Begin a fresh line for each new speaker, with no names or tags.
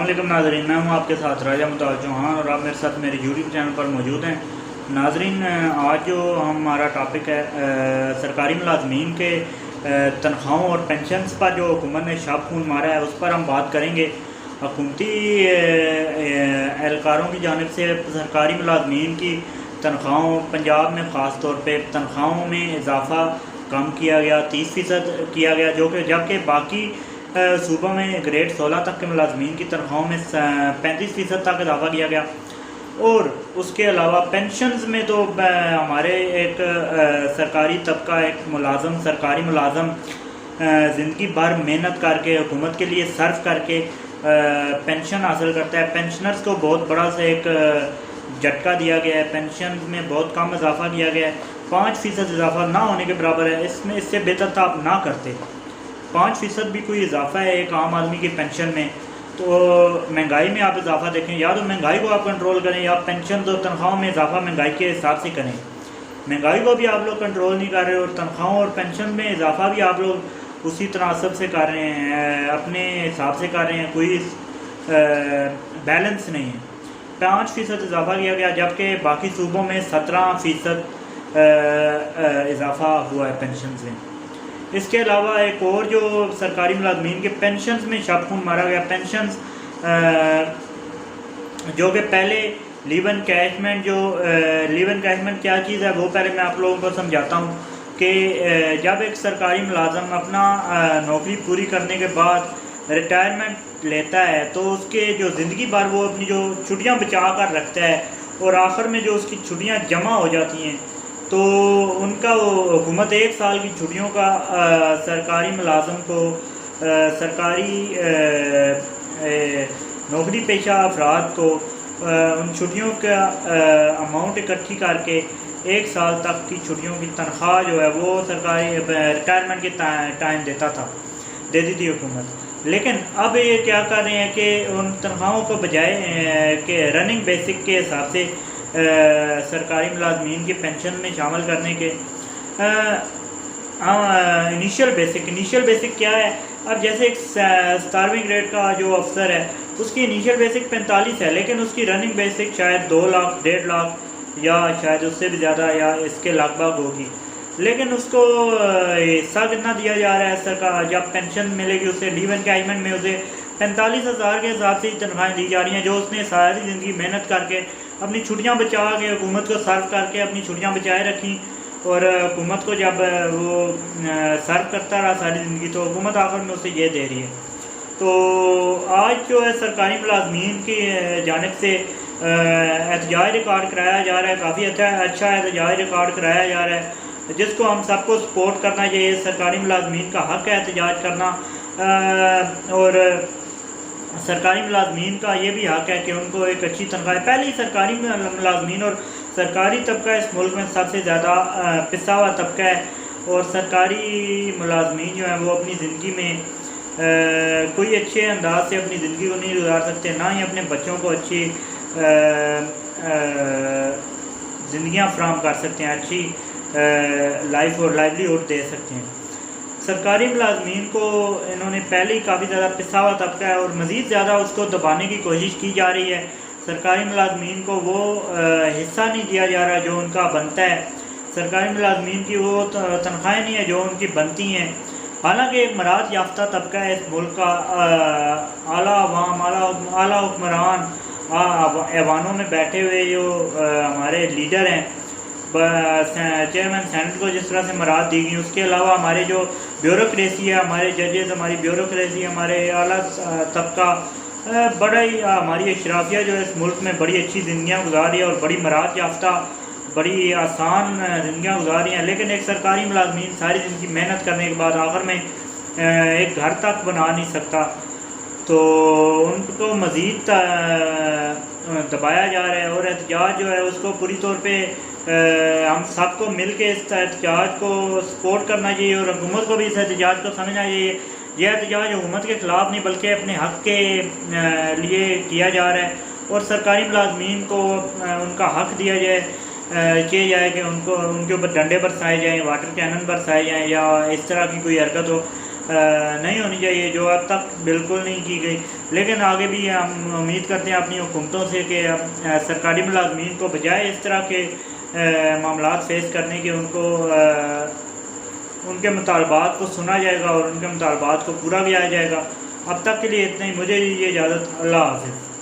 علیکم ناظرین، میں ہوں آپ کے ساتھ راجہ مطاع چوہان اور آپ میرے ساتھ میرے یوٹیوب چینل پر موجود ہیں۔ ناظرین، آج جو ہمارا ٹاپک ہے سرکاری ملازمین کے تنخواہوں اور پینشنز پر جو حکومت نے شاپ خون مارا ہے اس پر ہم بات کریں گے۔ حکومتی اہلکاروں کی جانب سے سرکاری ملازمین کی تنخواہوں، پنجاب میں خاص طور پہ تنخواہوں میں اضافہ کم کیا گیا، 30% کیا گیا، جبکہ باقی صوبوں میں گریڈ 16 تک کے ملازمین کی تنخواہوں میں 35% تک اضافہ کیا گیا۔ اور اس کے علاوہ پینشنز میں تو ہمارے ایک سرکاری طبقہ، ایک سرکاری ملازم زندگی بھر محنت کر کے حکومت کے لیے صرف کر کے پینشن حاصل کرتا ہے۔ پینشنرز کو بہت بڑا سا ایک جھٹکا دیا گیا ہے، پینشنز میں بہت کم اضافہ کیا گیا ہے، 5% اضافہ نہ ہونے کے برابر ہے۔ اس سے بہتر تھا آپ نہ کرتے۔ 5% بھی کوئی اضافہ ہے ایک عام آدمی کی پینشن میں، تو مہنگائی میں آپ اضافہ دیکھیں، یا تو مہنگائی کو آپ کنٹرول کریں یا پینشن اور تنخواہوں میں اضافہ مہنگائی کے حساب سے کریں۔ مہنگائی کو بھی آپ لوگ کنٹرول نہیں کر رہے اور تنخواہوں اور پینشن میں اضافہ بھی آپ لوگ اسی تناسب سے کر رہے ہیں، اپنے حساب سے کر رہے ہیں، کوئی بیلنس نہیں ہے۔ 5% اضافہ کیا گیا، جبکہ باقی صوبوں میں 17% اضافہ ہوا ہے پینشنز میں۔ اس کے علاوہ ایک اور جو سرکاری ملازمین کے پینشنز میں شاپ خون مارا گیا، پینشنز جو کہ پہلے لیو انکیشمنٹ کیا چیز ہے وہ پہلے میں آپ لوگوں کو سمجھاتا ہوں کہ جب ایک سرکاری ملازم اپنا نوکری پوری کرنے کے بعد ریٹائرمنٹ لیتا ہے تو اس کے جو زندگی بھر وہ اپنی جو چھٹیاں بچا کر رکھتا ہے اور آخر میں جو اس کی چھٹیاں جمع ہو جاتی ہیں تو ان کا وہ حکومت 1 سال کی چھٹیوں کا سرکاری ملازم کو، سرکاری نوکری پیشہ افراد کو ان چھٹیوں کا اماؤنٹ اکٹھی کر کے 1 سال تک کی چھٹیوں کی تنخواہ جو ہے وہ سرکاری ریٹائرمنٹ کے ٹائم دیتی تھی حکومت۔ لیکن اب یہ کیا کر رہے ہیں کہ ان تنخواہوں کو بجائے کہ رننگ بیسک کے حساب سے سرکاری ملازمین کی پینشن میں شامل کرنے کے انیشیل بیسک کیا ہے؟ اب جیسے ایک 17ویں گریڈ کا جو افسر ہے اس کی انیشیل بیسک 45 ہے، لیکن اس کی رننگ بیسک شاید 2 لاکھ 1.5 لاکھ یا شاید اس سے بھی زیادہ یا اس کے لگ بھگ ہوگی۔ لیکن اس کو حصہ کتنا دیا جا رہا ہے سرکار؟ جب پینشن ملے گی اسے لیو انکیجمنٹ میں اسے 45,000 کے حساب سے تنخواہیں دی جا رہی ہیں، جو اس نے ساری زندگی محنت کر کے اپنی چھٹیاں بچا کے حکومت کو صرف کر کے اپنی چھٹیاں بچائے رکھیں، اور حکومت کو جب وہ صرف کرتا رہا ساری زندگی تو حکومت آخر میں اسے یہ دے رہی ہے۔ تو آج جو ہے سرکاری ملازمین کی جانب سے احتجاج ریکارڈ کرایا جا رہا ہے، کافی اچھا احتجاج ریکارڈ کرایا جا رہا ہے، جس کو ہم سب کو سپورٹ کرنا چاہیے۔ سرکاری ملازمین کا حق ہے احتجاج کرنا، اور سرکاری ملازمین کا یہ بھی حق ہے کہ ان کو ایک اچھی تنخواہ۔ پہلے ہی سرکاری ملازمین اور سرکاری طبقہ اس ملک میں سب سے زیادہ پسا ہوا طبقہ ہے، اور سرکاری ملازمین جو ہیں وہ اپنی زندگی میں کوئی اچھے انداز سے اپنی زندگی کو نہیں گزار سکتے، نہ ہی اپنے بچوں کو اچھی زندگیاں فراہم کر سکتے ہیں، اچھی لائف اور لائیولیہوڈ دے سکتے ہیں۔ سرکاری ملازمین کو انہوں نے پہلے ہی کافی زیادہ پسا ہوا طبقہ ہے، اور مزید زیادہ اس کو دبانے کی کوشش کی جا رہی ہے۔ سرکاری ملازمین کو وہ حصہ نہیں دیا جا رہا جو ان کا بنتا ہے، سرکاری ملازمین کی وہ تنخواہیں نہیں ہیں جو ان کی بنتی ہیں۔ حالانکہ ایک مراد یافتہ طبقہ ہے اس ملک کا، اعلیٰ عوام، اعلیٰ حکمران، ایوانوں میں بیٹھے ہوئے جو ہمارے لیڈر ہیں، چیئرمین سینٹ کو جس طرح سے مراد دی گئی، اس کے علاوہ ہمارے جو بیوروکریسی ہے، ہمارے ججز، ہماری بیوروکریسی، ہمارے اعلیٰ طبقہ، بڑا ہی ہماری اشرافیہ جو ہے اس ملک میں بڑی اچھی زندگیاں گزار رہی ہے اور بڑی مراد یافتہ، بڑی آسان زندگیاں گزار رہی ہیں۔ لیکن ایک سرکاری ملازمین ساری زندگی محنت کرنے کے بعد آخر میں ایک گھر تک بنا نہیں سکتا، تو ان کو مزید دبایا جا رہا ہے، اور احتجاج جو ہے اس کو پوری طور پہ ہم سب کو مل کے اس احتجاج کو سپورٹ کرنا چاہیے، اور حکومت کو بھی اس احتجاج کو سمجھنا چاہیے۔ یہ احتجاج حکومت کے خلاف نہیں بلکہ اپنے حق کے لیے کیا جا رہا ہے، اور سرکاری ملازمین کو ان کا حق دیا جائے کہ ان کے اوپر ڈنڈے برسائے جائیں، واٹر کینن برسائے جائیں، یا اس طرح کی کوئی حرکت ہو۔ نہیں ہونی چاہیے، جو اب تک بالکل نہیں کی گئی۔ لیکن آگے بھی ہم امید کرتے ہیں اپنی حکومتوں سے کہ سرکاری ملازمین کو بجائے اس طرح کے معاملات فیس کرنے کے، ان کو ان کے مطالبات کو سنا جائے گا اور ان کے مطالبات کو پورا کیا جائے گا۔ اب تک کے لیے اتنا ہی، مجھے یہ اجازت، اللہ حافظ۔